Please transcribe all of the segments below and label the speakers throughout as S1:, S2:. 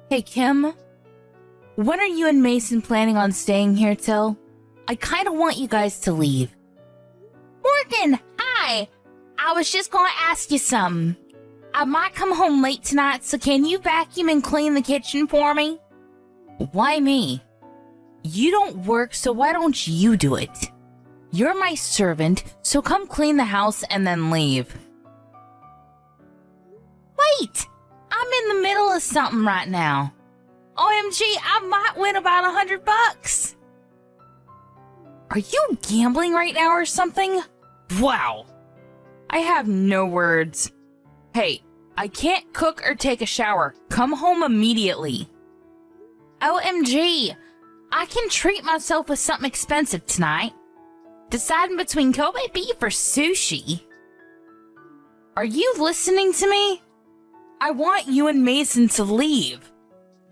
S1: Hey, Kim. When are you and Mason planning on staying here till? I kind of want you guys to leave. Morgan, hi. I was just going to ask you something. I might come home late tonight, so can you vacuum and clean the kitchen for me? Why me? You don't work, so why don't you do it? You're my servant, so come clean the house and then leave. Wait! I'm in the middle of something right now. OMG, I might win about $100. Are you gambling right now or something? Wow. I have no words. Hey, I can't cook or take a shower. Come home immediately. OMG, I can treat myself with something expensive tonight. Deciding between Kobe beef or sushi. Are you listening to me? I want you and Mason to leave.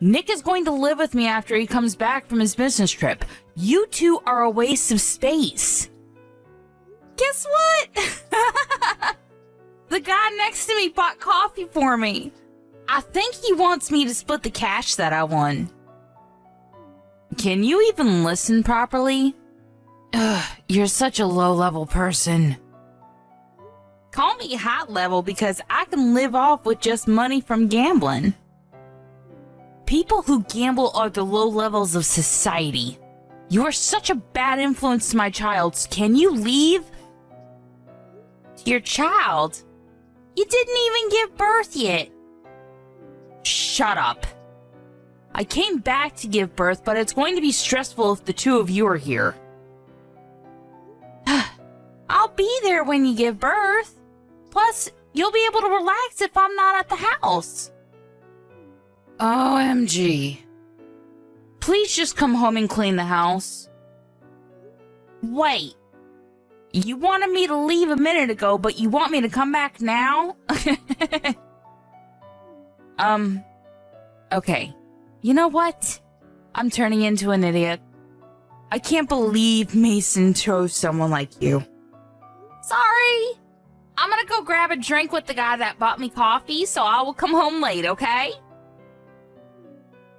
S1: Nick is going to live with me after he comes back from his business trip. You two are a waste of space. Guess what? The guy next to me bought coffee for me. I think he wants me to split the cash that I won. Can you even listen properly? Ugh, you're such a low-level person. Call me high level because I can live off with just money from gambling. People who gamble are the low levels of society. You are such a bad influence to my child. Can you leave? Your child? You didn't even give birth yet. Shut up. I came back to give birth, but it's going to be stressful if the two of you are here. I'll be there when you give birth. Plus, you'll be able to relax if I'm not at the house. OMG. Please just come home and clean the house. Wait. You wanted me to leave a minute ago, but you want me to come back now? Okay. You know what? I'm turning into an idiot. I can't believe Mason chose someone like you. Sorry. I'm gonna go grab a drink with the guy that bought me coffee, so I will come home late, okay?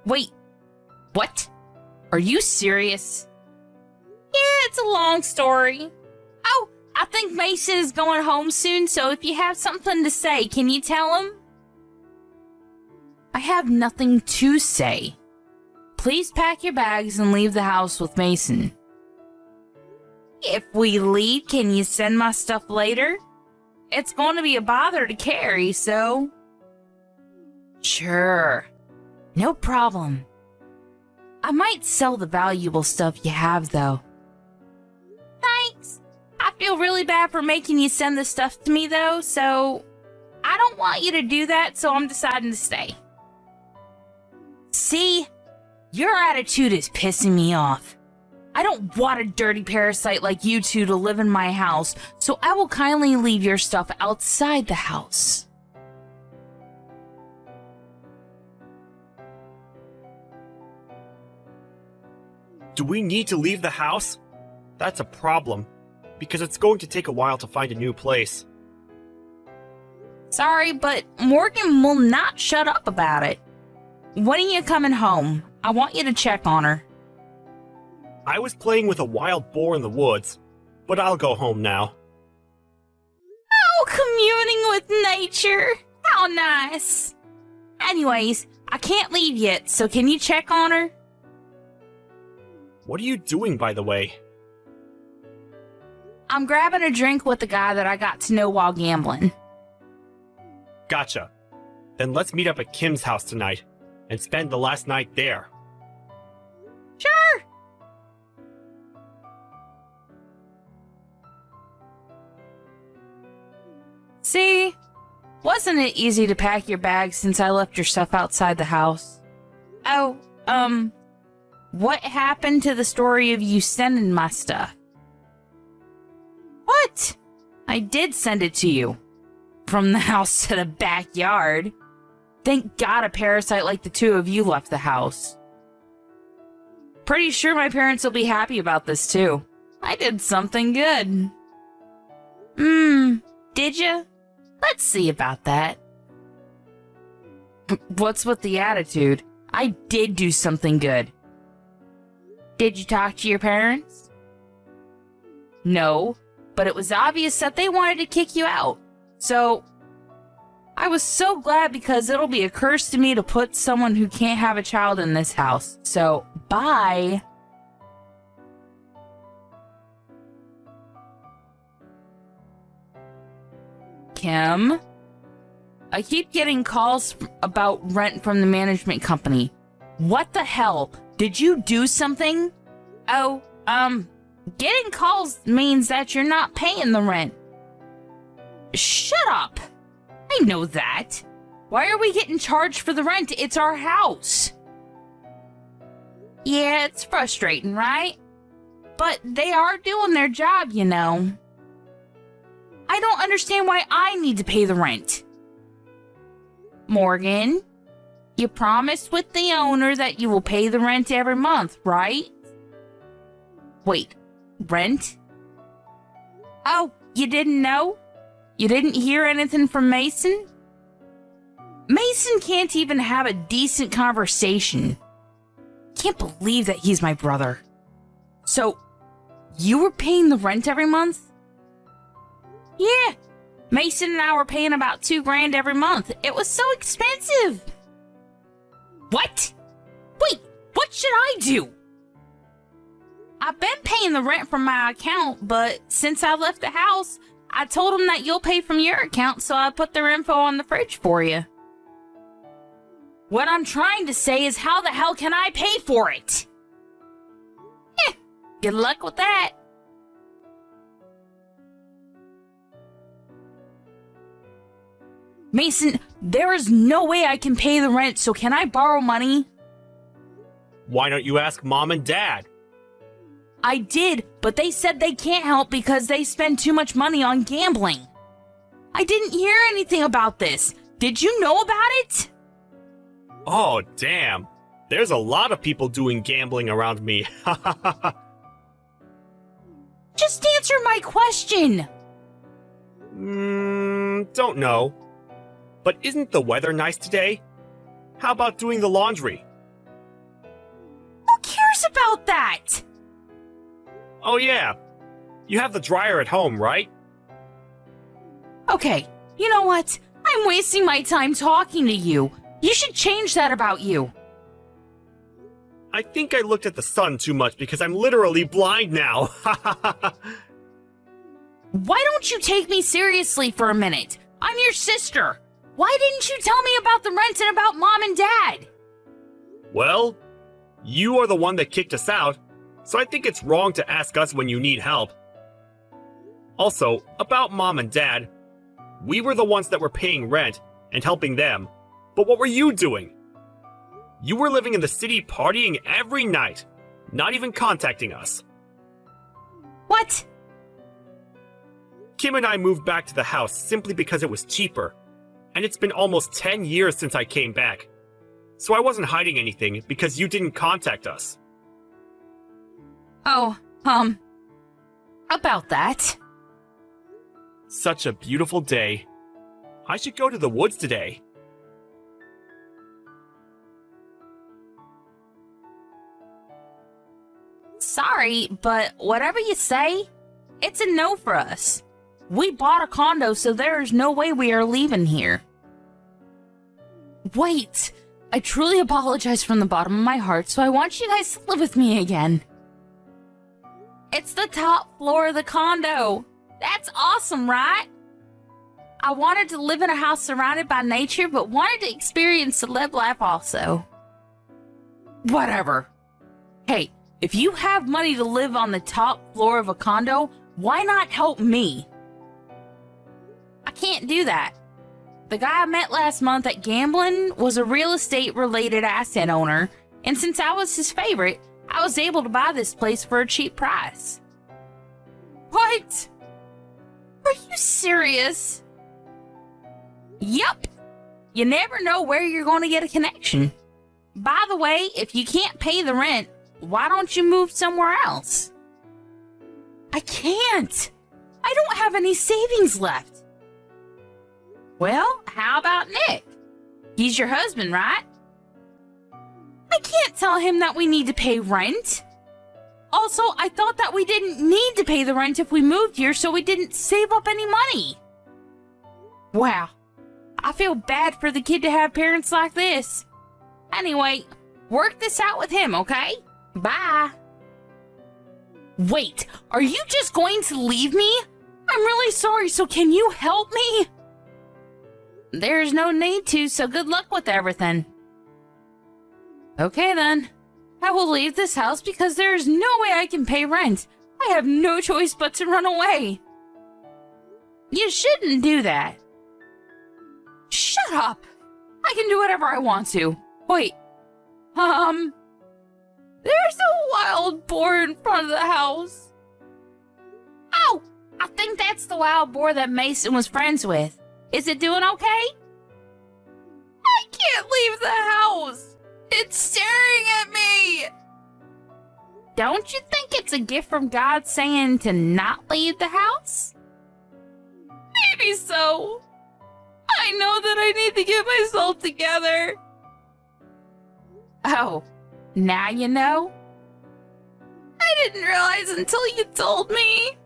S1: Wait. What? Are you serious? Yeah, it's a long story. Oh, I think Mason is going home soon, so if you have something to say, can you tell him? I have nothing to say. Please pack your bags and leave the house with Mason. If we leave, can you send my stuff later? It's going to be a bother to carry, so... Sure. No problem. I might sell the valuable stuff you have, though. Thanks. I feel really bad for making you send the stuff to me, though, so... I don't want you to do that, so I'm deciding to stay. See? Your attitude is pissing me off. I don't want a dirty parasite like you two to live in my house, so I will kindly leave your stuff outside the house.
S2: Do we need to leave the house? That's a problem, because it's going to take a while to find a new place.
S1: Sorry, but Morgan will not shut up about it. When are you coming home? I want you to check on her.
S2: I was playing with a wild boar in the woods, but I'll go home now.
S1: Oh, communing with nature. How nice. Anyways, I can't leave yet, so can you check on her?
S2: What are you doing, by the way?
S1: I'm grabbing a drink with the guy that I got to know while gambling.
S2: Gotcha. Then let's meet up at Kim's house tonight and spend the last night there.
S1: Sure. See? Wasn't it easy to pack your bags since I left your stuff outside the house? Oh, what happened to the story of you sending my stuff? What? I did send it to you. From the house to the backyard. Thank God a parasite like the two of you left the house. Pretty sure my parents will be happy about this too. I did something good. Did you? Let's see about that. What's with the attitude? I did do something good. Did you talk to your parents? No, but it was obvious that they wanted to kick you out. So, I was so glad because it'll be a curse to me to put someone who can't have a child in this house. So, bye. Kim? I keep getting calls about rent from the management company. What the hell? Did you do something? Oh, getting calls means that you're not paying the rent. Shut up! I know that. Why are we getting charged for the rent? It's our house. Yeah, it's frustrating, right? But they are doing their job, you know. I don't understand why I need to pay the rent. Morgan, you promised with the owner that you will pay the rent every month, right? Wait, rent? Oh, you didn't know? You didn't hear anything from Mason? Mason can't even have a decent conversation. Can't believe that he's my brother. So, you were paying the rent every month? Yeah, Mason and I were paying about $2,000 every month. It was so expensive. What? Wait, what should I do? I've been paying the rent from my account, but since I left the house, I told them that you'll pay from your account, so I put their info on the fridge for you. What I'm trying to say is, how the hell can I pay for it? Good luck with that. Mason, there is no way I can pay the rent, so can I borrow money?
S2: Why don't you ask Mom and Dad?
S1: I did, but they said they can't help because they spend too much money on gambling. I didn't hear anything about this. Did you know about it?
S2: Oh, damn. There's a lot of people doing gambling around me.
S1: Just answer my question.
S2: Don't know. But isn't the weather nice today? How about doing the laundry?
S1: Who cares about that?
S2: Oh yeah. You have the dryer at home, right?
S1: Okay, you know what? I'm wasting my time talking to you. You should change that about you.
S2: I think I looked at the sun too much because I'm literally blind now.
S1: Why don't you take me seriously for a minute? I'm your sister. Why didn't you tell me about the rent and about Mom and Dad?
S2: Well, you are the one that kicked us out, so I think it's wrong to ask us when you need help. Also, about Mom and Dad, we were the ones that were paying rent and helping them, but what were you doing? You were living in the city partying every night, not even contacting us.
S1: What?
S2: Kim and I moved back to the house simply because it was cheaper, and it's been almost 10 years since I came back. So I wasn't hiding anything because you didn't contact us.
S1: Oh, about that.
S2: Such a beautiful day. I should go to the woods today.
S1: Sorry, but whatever you say, it's a no for us. We bought a condo, so there is no way we are leaving here. Wait, I truly apologize from the bottom of my heart, so I want you guys to live with me again. It's the top floor of the condo. That's awesome, right? I wanted to live in a house surrounded by nature, but wanted to experience the live life also. Whatever. Hey, if you have money to live on the top floor of a condo, why not help me? I can't do that. The guy I met last month at gambling was a real estate related asset owner, and since I was his favorite, I was able to buy this place for a cheap price. What? Are you serious? Yup. You never know where you're going to get a connection. By the way, if you can't pay the rent, why don't you move somewhere else? I can't. I don't have any savings left. Well, how about Nick? He's your husband, right? tell him that we need to pay rent? Also, I thought that we didn't need to pay the rent if we moved here, so we didn't save up any money. Wow. I feel bad for the kid to have parents like this. Anyway, work this out with him, okay? Bye. Wait, are you just going to leave me? I'm really sorry, so can you help me? There's no need to, so good luck with everything. Okay then. I will leave this house because there is no way I can pay rent. I have no choice but to run away. You shouldn't do that. Shut up! I can do whatever I want to. Wait. There's a wild boar in front of the house. Oh! I think that's the wild boar that Mason was friends with. Is it doing okay? I can't leave the house. It's staring at me. Don't you think it's a gift from God saying to not leave the house? Maybe so. I know that I need to get myself together. Oh, now you know? I didn't realize until you told me.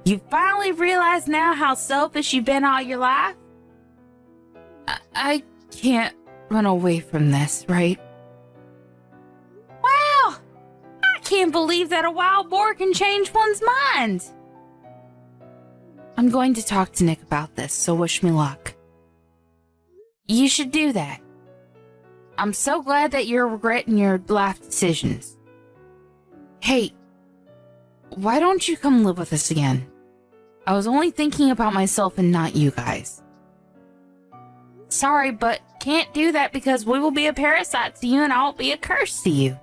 S1: You finally realize now how selfish you've been all your life? I can't run away from this, right? Wow! I can't believe that a wild boar can change one's mind. I'm going to talk to Nick about this, so wish me luck. You should do that. I'm so glad that you're regretting your life decisions. Hey, why don't you come live with us again? I was only thinking about myself and not you guys. Sorry, but can't do that because we will be a parasite to you and I'll be a curse to you.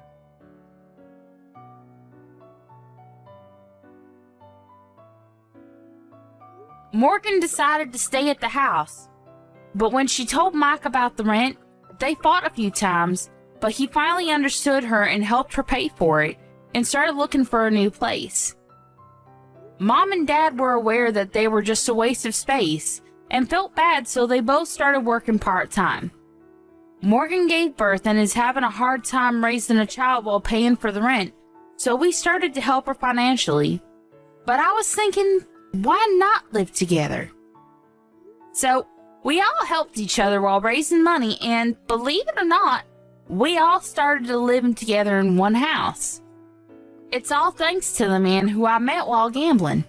S1: Morgan decided to stay at the house, but when she told Mike about the rent, they fought a few times, but he finally understood her and helped her pay for it and started looking for a new place. Mom and Dad were aware that they were just a waste of space and felt bad, so they both started working part-time. Morgan gave birth and is having a hard time raising a child while paying for the rent, so we started to help her financially. But I was thinking, why not live together? So we all helped each other while raising money, and believe it or not, we all started to live together in one house. It's all thanks to the man who I met while gambling.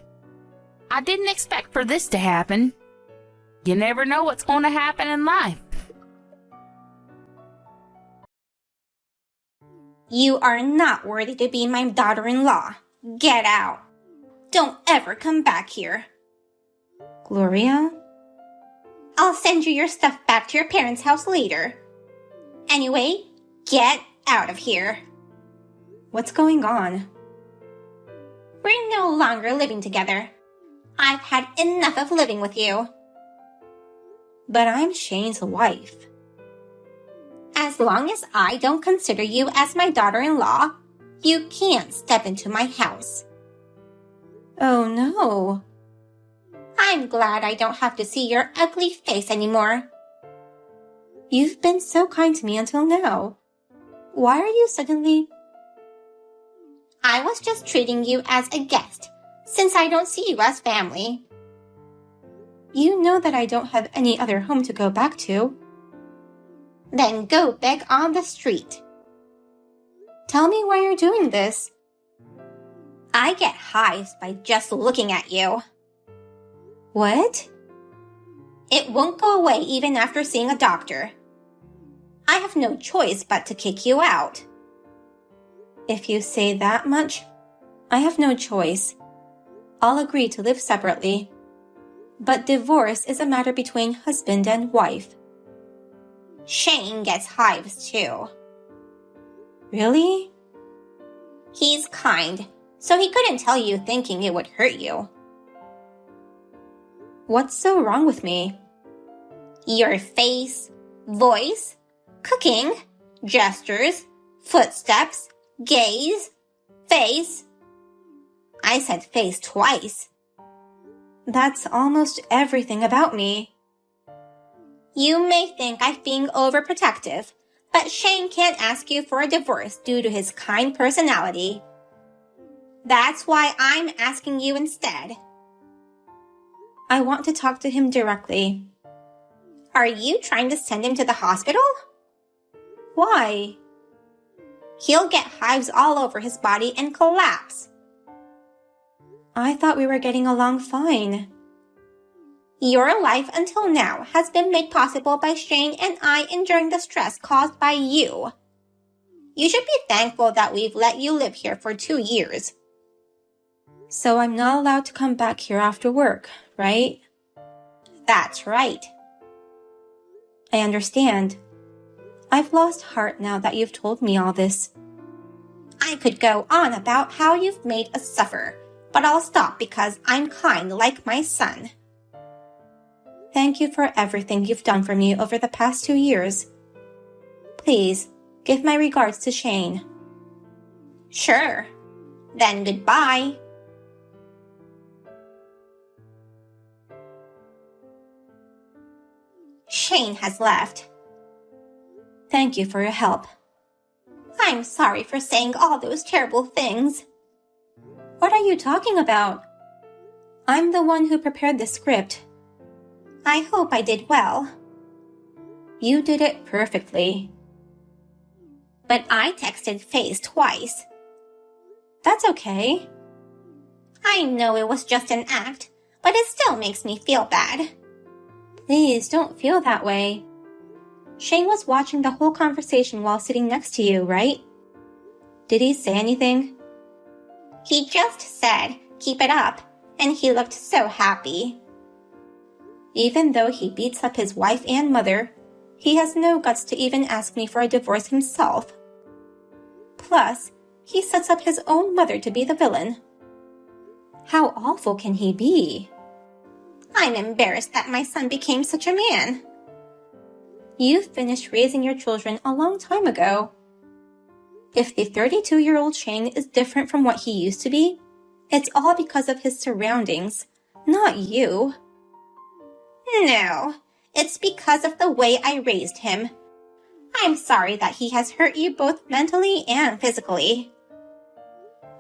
S1: I didn't expect for this to happen. You never know what's going to happen in life.
S3: You are not worthy to be my daughter-in-law. Get out. Don't ever come back here. Gloria? I'll send you your stuff back to your parents' house later. Anyway, get out of here. What's going on? We're no longer living together. I've had enough of living with you. But I'm Shane's wife. As long as I don't consider you as my daughter-in-law, you can't step into my house. Oh no. I'm glad I don't have to see your ugly face anymore. You've been so kind to me until now. Why are you suddenly... I was just treating you as a guest, since I don't see you as family. You know that I don't have any other home to go back to. Then go beg on the street. Tell me why you're doing this. I get hives by just looking at you. What? It won't go away even after seeing a doctor. I have no choice but to kick you out. If you say that much, I have no choice. I'll agree to live separately. But divorce is a matter between husband and wife. Shane gets hives too. Really? He's kind, so he couldn't tell you thinking it would hurt you. What's so wrong with me? Your face, voice, cooking, gestures, footsteps, gaze, face. I said face twice. That's almost everything about me. You may think I'm being overprotective, But Shane can't ask you for a divorce due to his kind personality. That's why I'm asking you instead. I want to talk to him directly. Are you trying to send him to the hospital? Why? He'll get hives all over his body and collapse. I thought we were getting along fine. Your life until now has been made possible by Shane and I enduring the stress caused by you. You should be thankful that we've let you live here for 2 years. So I'm not allowed to come back here after work, right? That's right. I understand. I've lost heart now that you've told me all this. I could go on about how you've made us suffer, but I'll stop because I'm kind like my son. Thank you for everything you've done for me over the past 2 years. Please, give my regards to Shane. Sure. Then goodbye. Shane has left. Thank you for your help. I'm sorry for saying all those terrible things. What are you talking about? I'm the one who prepared the script. I hope I did well. You did it perfectly. But I texted Faze twice. That's okay. I know it was just an act, but it still makes me feel bad. Please don't feel that way. Shane was watching the whole conversation while sitting next to you, right? Did he say anything? He just said, "Keep it up," and he looked so happy. Even though he beats up his wife and mother, he has no guts to even ask me for a divorce himself. Plus, he sets up his own mother to be the villain. How awful can he be? I'm embarrassed that my son became such a man. You finished raising your children a long time ago. If the 32-year-old Shane is different from what he used to be, it's all because of his surroundings, not you. No, it's because of the way I raised him. I'm sorry that he has hurt you both mentally and physically.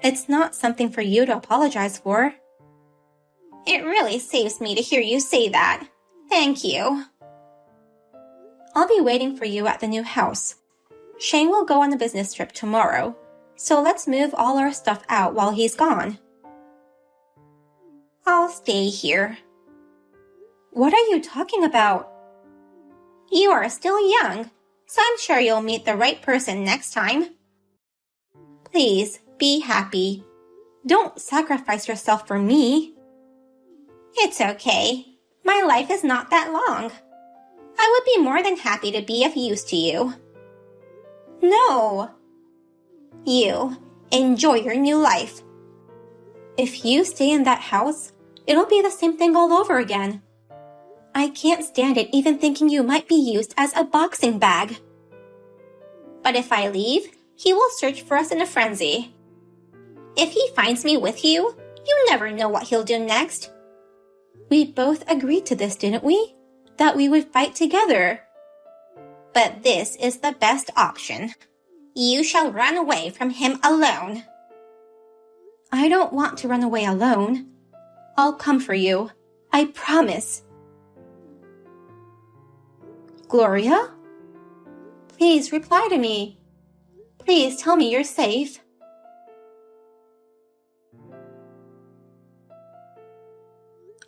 S3: It's not something for you to apologize for. It really saves me to hear you say that. Thank you. I'll be waiting for you at the new house. Shane will go on a business trip tomorrow, so let's move all our stuff out while he's gone. I'll stay here. What are you talking about? You are still young, so I'm sure you'll meet the right person next time. Please, be happy. Don't sacrifice yourself for me. It's okay. My life is not that long. I would be more than happy to be of use to you. No. You, enjoy your new life. If you stay in that house, it'll be the same thing all over again. I can't stand it even thinking you might be used as a boxing bag. But if I leave, he will search for us in a frenzy. If he finds me with you, you never know what he'll do next. We both agreed to this, didn't we? That we would fight together. But this is the best option. You shall run away from him alone. I don't want to run away alone. I'll come for you. I promise. Gloria? Please reply to me. Please tell me you're safe.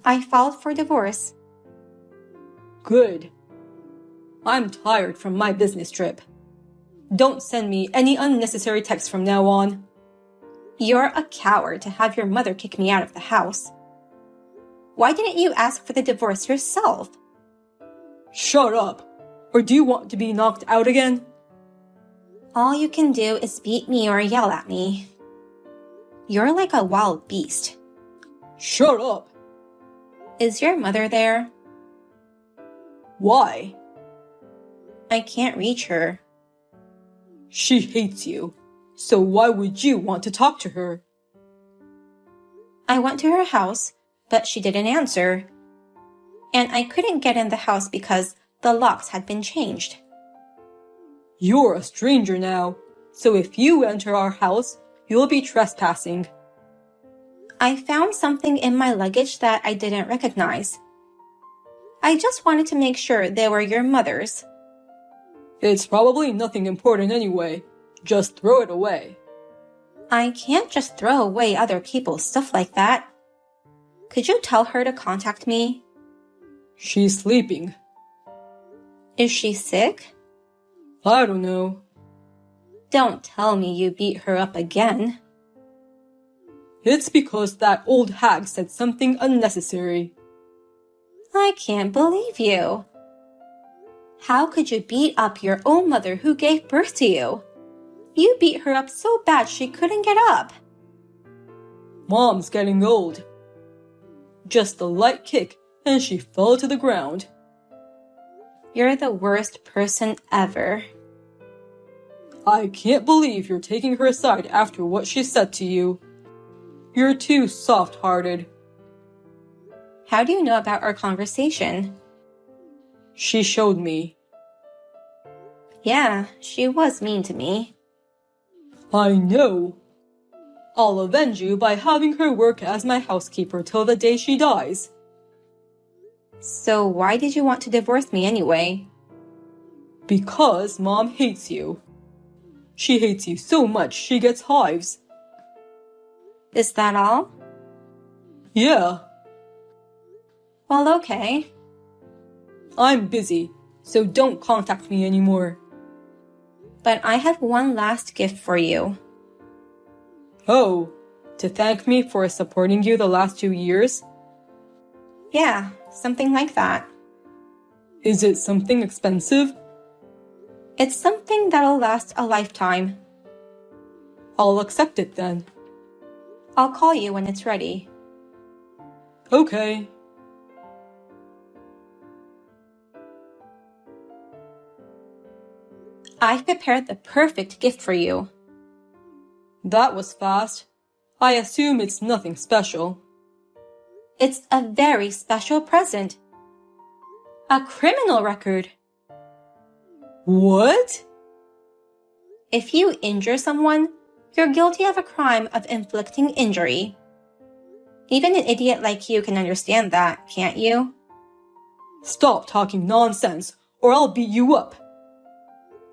S3: I filed for divorce.
S4: Good. I'm tired from my business trip. Don't send me any unnecessary texts from now on.
S3: You're a coward to have your mother kick me out of the house. Why didn't you ask for the divorce yourself?
S4: Shut up. Or do you want to be knocked out again?
S3: All you can do is beat me or yell at me. You're like a wild beast.
S4: Shut up.
S3: Is your mother there?
S4: Why?
S3: I can't reach her.
S4: She hates you. So why would you want to talk to her?
S3: I went to her house, but she didn't answer. And I couldn't get in the house because the locks had been changed.
S4: You're a stranger now, so if you enter our house, you'll be trespassing.
S3: I found something in my luggage that I didn't recognize. I just wanted to make sure they were your mother's.
S4: It's probably nothing important anyway. Just throw it away.
S3: I can't just throw away other people's stuff like that. Could you tell her to contact me?
S4: She's sleeping.
S3: Is she sick?
S4: I don't know.
S3: Don't tell me you beat her up again.
S4: It's because that old hag said something unnecessary.
S3: I can't believe you. How could you beat up your own mother who gave birth to you? You beat her up so bad she couldn't get up.
S4: Mom's getting old. Just a light kick and she fell to the ground.
S3: You're the worst person ever.
S4: I can't believe you're taking her aside after what she said to you. You're too soft-hearted.
S3: How do you know about our conversation?
S4: She showed me.
S3: Yeah, she was mean to me.
S4: I know. I'll avenge you by having her work as my housekeeper till the day she dies.
S3: So why did you want to divorce me anyway?
S4: Because Mom hates you. She hates you so much she gets hives.
S3: Is that all?
S4: Yeah.
S3: Well, okay.
S4: I'm busy, so don't contact me anymore.
S3: But I have one last gift for you.
S4: Oh, to thank me for supporting you the last 2 years?
S3: Yeah, something like that.
S4: Is it something expensive?
S3: It's something that'll last a lifetime.
S4: I'll accept it then.
S3: I'll call you when it's ready.
S4: Okay.
S3: I've prepared the perfect gift for you.
S4: That was fast. I assume it's nothing special.
S3: It's a very special present. A criminal record.
S4: What?
S3: If you injure someone, you're guilty of a crime of inflicting injury. Even an idiot like you can understand that, can't you?
S4: Stop talking nonsense, or I'll beat you up.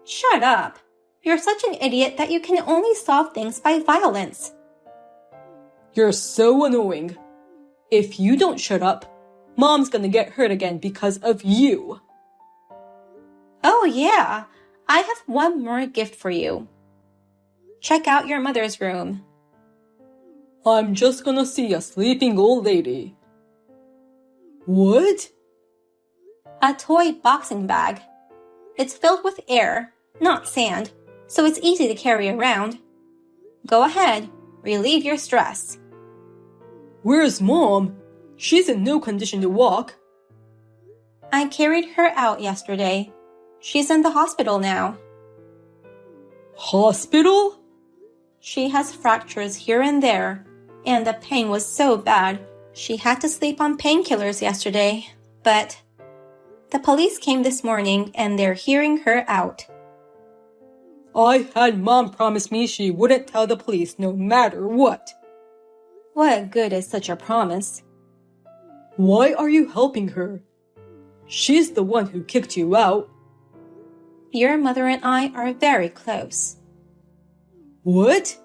S3: Shut up. You're such an idiot that you can only solve things by violence.
S4: You're so annoying. If you don't shut up, Mom's gonna get hurt again because of you.
S3: Oh yeah, I have one more gift for you. Check out your mother's room.
S4: I'm just gonna see a sleeping old lady. What?
S3: A toy boxing bag. It's filled with air, not sand, so it's easy to carry around. Go ahead, relieve your stress.
S4: Where's Mom? She's in no condition to walk.
S3: I carried her out yesterday. She's in the hospital now.
S4: Hospital?
S3: She has fractures here and there, and the pain was so bad, she had to sleep on painkillers yesterday. But the police came this morning and they're hearing her out.
S4: I had Mom promise me she wouldn't tell the police no matter what.
S3: What good is such a promise?
S4: Why are you helping her? She's the one who kicked you out.
S3: Your mother and I are very close.
S4: What?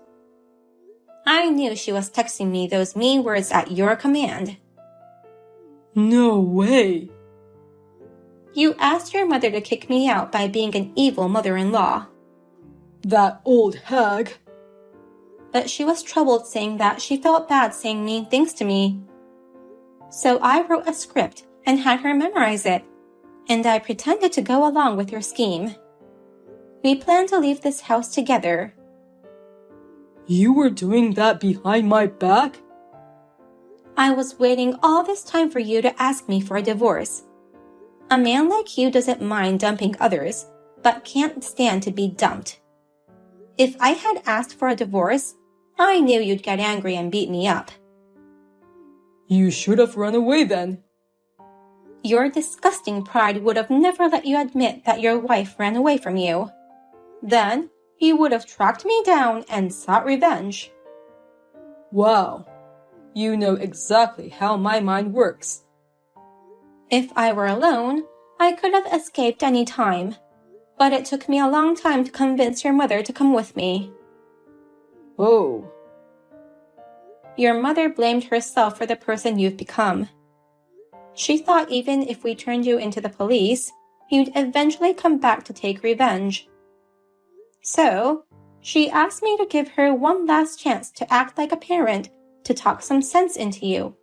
S3: I knew she was texting me those mean words at your command.
S4: No way.
S3: You asked your mother to kick me out by being an evil mother-in-law.
S4: That old hag.
S3: But she was troubled saying that she felt bad saying mean things to me. So I wrote a script and had her memorize it, and I pretended to go along with your scheme. We planned to leave this house together.
S4: You were doing that behind my back?
S3: I was waiting all this time for you to ask me for a divorce. A man like you doesn't mind dumping others, but can't stand to be dumped. If I had asked for a divorce, I knew you'd get angry and beat me up.
S4: You should have run away then.
S3: Your disgusting pride would have never let you admit that your wife ran away from you.
S4: Then he would have tracked me down and sought revenge. Wow, you know exactly how my mind works. If I were alone, I could have escaped any time, but it took me a long time to convince your mother to come with me. Oh. Your mother blamed herself for the person you've become. She thought even if we turned you into the police, you'd eventually come back to take revenge. So, she asked me to give her one last chance to act like a parent, to talk some sense into you,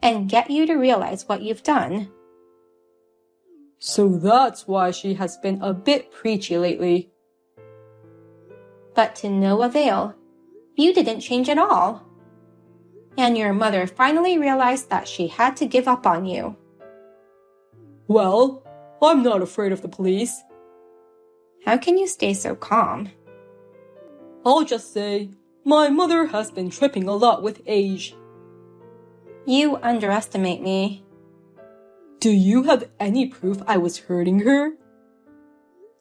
S4: and get you to realize what you've done. So that's why she has been a bit preachy lately. But to no avail. You didn't change at all. And your mother finally realized that she had to give up on you. Well, I'm not afraid of the police. How can you stay so calm? I'll just say, my mother has been tripping a lot with age. You underestimate me. Do you have any proof I was hurting her?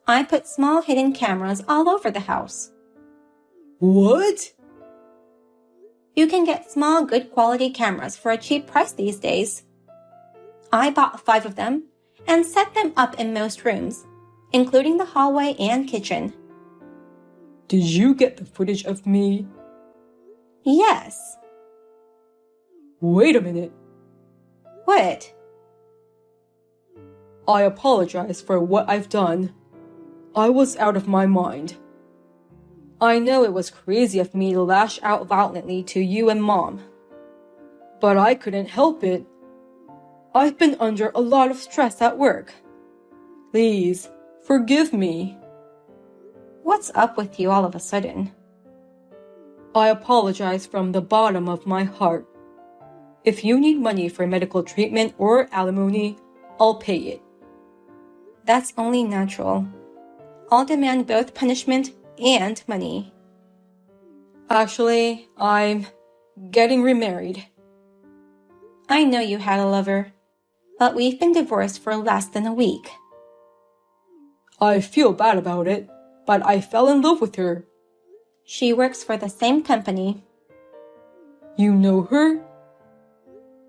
S4: I put small hidden cameras all over the house. What? You can get small, good quality cameras for a cheap price these days. I bought 5 of them and set them up in most rooms, including the hallway and kitchen. Did you get the footage of me? Yes. Wait a minute. What? I apologize for what I've done. I was out of my mind. I know it was crazy of me to lash out violently to you and Mom. But I couldn't help it. I've been under a lot of stress at work. Please, forgive me. What's up with you all of a sudden? I apologize from the bottom of my heart. If you need money for medical treatment or alimony, I'll pay it. That's only natural. I'll demand both punishment and money. Actually, I'm getting remarried. I know you had a lover, but we've been divorced for less than a week. I feel bad about it, but I fell in love with her. She works for the same company. You know her?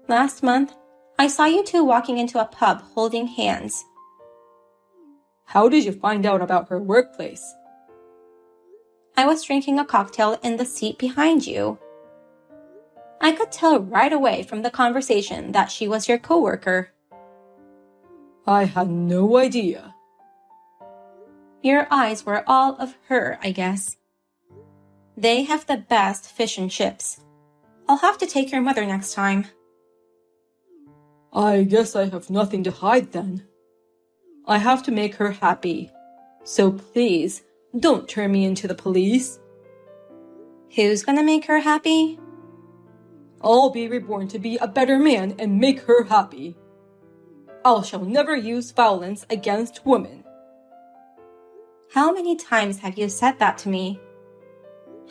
S4: Last month, I saw you two walking into a pub holding hands. How did you find out about her workplace? I was drinking a cocktail in the seat behind you. I could tell right away from the conversation that she was your coworker. I had no idea. Your eyes were all of her, I guess. They have the best fish and chips. I'll have to take your mother next time. I guess I have nothing to hide then. I have to make her happy. So please, don't turn me into the police. Who's gonna make her happy? I'll be reborn to be a better man and make her happy. I shall never use violence against women. How many times have you said that to me?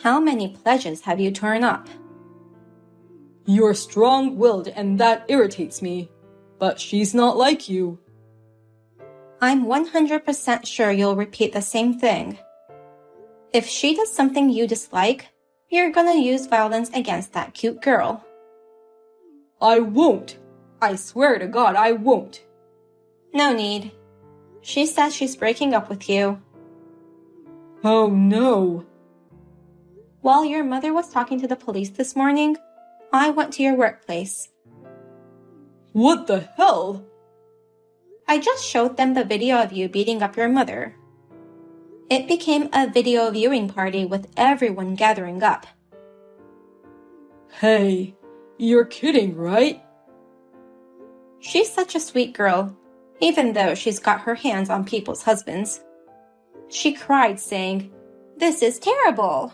S4: How many pledges have you torn up? You're strong-willed and that irritates me. But she's not like you. I'm 100% sure you'll repeat the same thing. If she does something you dislike, you're gonna use violence against that cute girl. I won't. I swear to God I won't. No need. She says she's breaking up with you. Oh no. While your mother was talking to the police this morning, I went to your workplace. What the hell? I just showed them the video of you beating up your mother. It became a video viewing party with everyone gathering up. Hey, you're kidding, right? She's such a sweet girl, even though she's got her hands on people's husbands. She cried, saying, "This is terrible."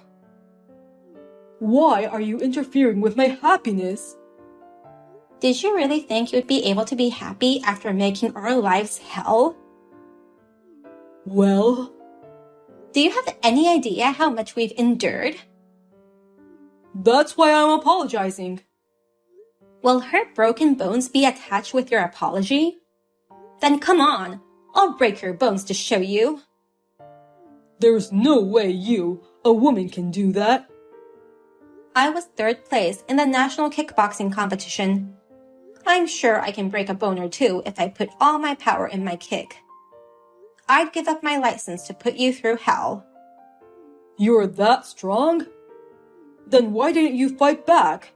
S4: Why are you interfering with my happiness? Did you really think you'd be able to be happy after making our lives hell? Well, do you have any idea how much we've endured? That's why I'm apologizing. Will her broken bones be attached with your apology? Then come on, I'll break your bones to show you. There's no way you, a woman, can do that.
S3: I was 3rd place in the national kickboxing competition. I'm sure I can break a bone or two if I put all my power in my kick. I'd give up my license to put you through hell.
S4: You're that strong? Then why didn't you fight back?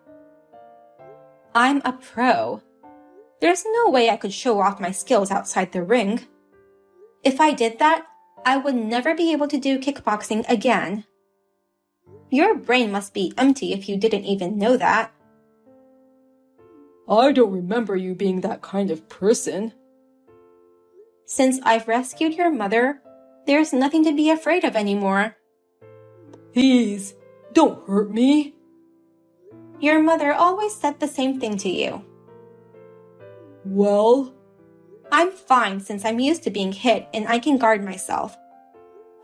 S3: I'm a pro. There's no way I could show off my skills outside the ring. If I did that, I would never be able to do kickboxing again. Your brain must be empty if you didn't even know that.
S4: I don't remember you being that kind of person.
S3: Since I've rescued your mother, there's nothing to be afraid of anymore.
S4: Please, don't hurt me.
S3: Your mother always said the same thing to you.
S4: Well,
S3: I'm fine since I'm used to being hit and I can guard myself.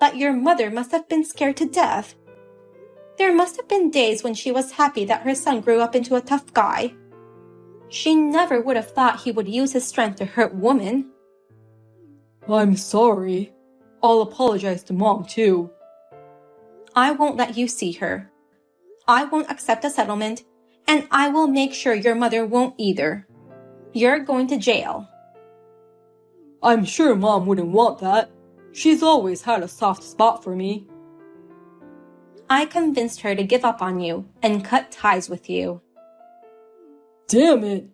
S3: But your mother must have been scared to death. There must have been days when she was happy that her son grew up into a tough guy. She never would have thought he would use his strength to hurt women.
S4: I'm sorry. I'll apologize to Mom, too.
S3: I won't let you see her. I won't accept a settlement, and I will make sure your mother won't either. You're going to jail.
S4: I'm sure Mom wouldn't want that. She's always had a soft spot for me.
S3: I convinced her to give up on you and cut ties with you.
S4: Damn it!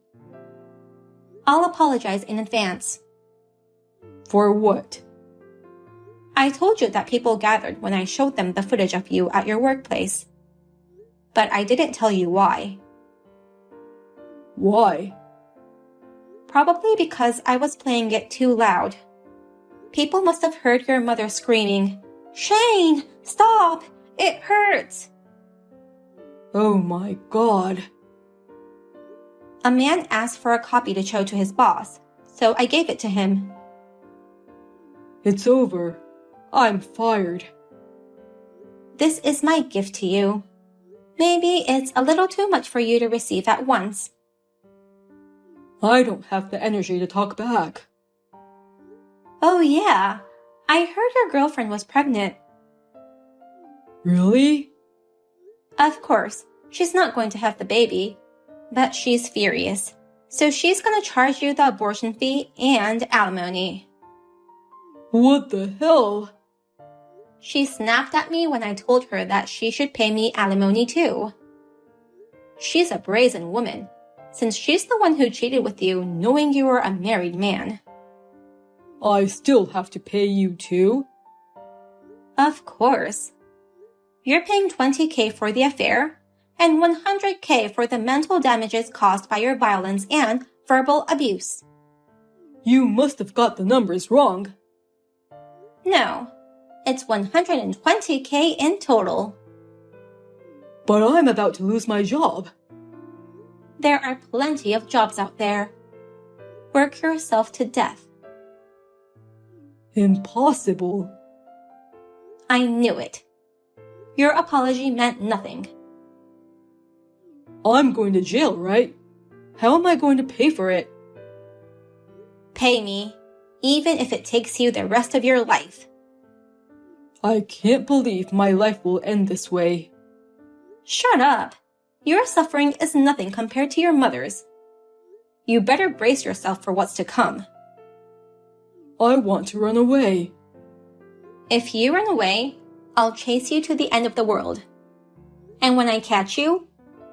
S3: I'll apologize in advance.
S4: For what?
S3: I told you that people gathered when I showed them the footage of you at your workplace. But I didn't tell you why.
S4: Why?
S3: Probably because I was playing it too loud. People must have heard your mother screaming, "Shane, stop! It hurts!"
S4: Oh my God.
S3: A man asked for a copy to show to his boss, so I gave it to him.
S4: It's over. I'm fired.
S3: This is my gift to you. Maybe it's a little too much for you to receive at once.
S4: I don't have the energy to talk back.
S3: Oh yeah, I heard your girlfriend was pregnant.
S4: Really?
S3: Of course, she's not going to have the baby, but she's furious. So she's going to charge you the abortion fee and alimony.
S4: What the hell?
S3: She snapped at me when I told her that she should pay me alimony too. She's a brazen woman, since she's the one who cheated with you knowing you were a married man.
S4: I still have to pay you too?
S3: Of course. You're paying $20,000 for the affair and $100,000 for the mental damages caused by your violence and verbal abuse.
S4: You must have got the numbers wrong.
S3: No, it's $120,000 in total.
S4: But I'm about to lose my job.
S3: There are plenty of jobs out there. Work yourself to death.
S4: Impossible.
S3: I knew it. Your apology meant nothing.
S4: I'm going to jail, right? How am I going to pay for it?
S3: Pay me, even if it takes you the rest of your life.
S4: I can't believe my life will end this way.
S3: Shut up. Your suffering is nothing compared to your mother's. You better brace yourself for what's to come.
S4: I want to run away.
S3: If you run away, I'll chase you to the end of the world. And when I catch you,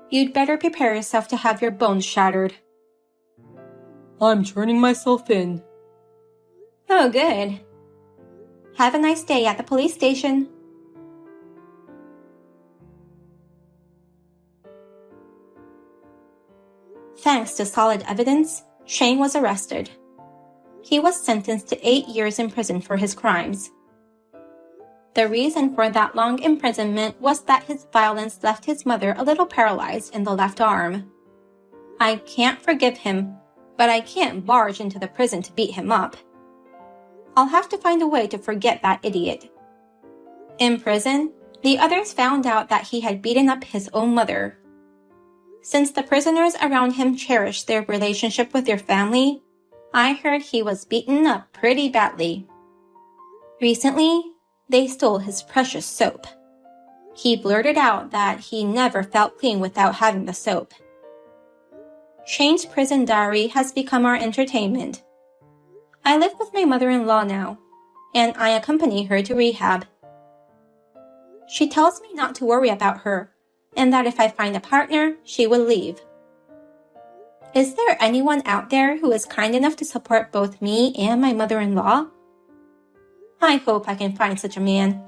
S3: you'd better prepare yourself to have your bones shattered.
S4: I'm turning myself in.
S3: Oh, good. Have a nice day at the police station. Thanks to solid evidence, Shane was arrested. He was sentenced to 8 years in prison for his crimes. The reason for that long imprisonment was that his violence left his mother a little paralyzed in the left arm. I can't forgive him, but I can't barge into the prison to beat him up. I'll have to find a way to forget that idiot. In prison, the others found out that he had beaten up his own mother. Since the prisoners around him cherished their relationship with their family, I heard he was beaten up pretty badly. Recently, they stole his precious soap. He blurted out that he never felt clean without having the soap. Shane's prison diary has become our entertainment. I live with my mother-in-law now, and I accompany her to rehab. She tells me not to worry about her, and that if I find a partner, she will leave. Is there anyone out there who is kind enough to support both me and my mother-in-law? I hope I can find such a man.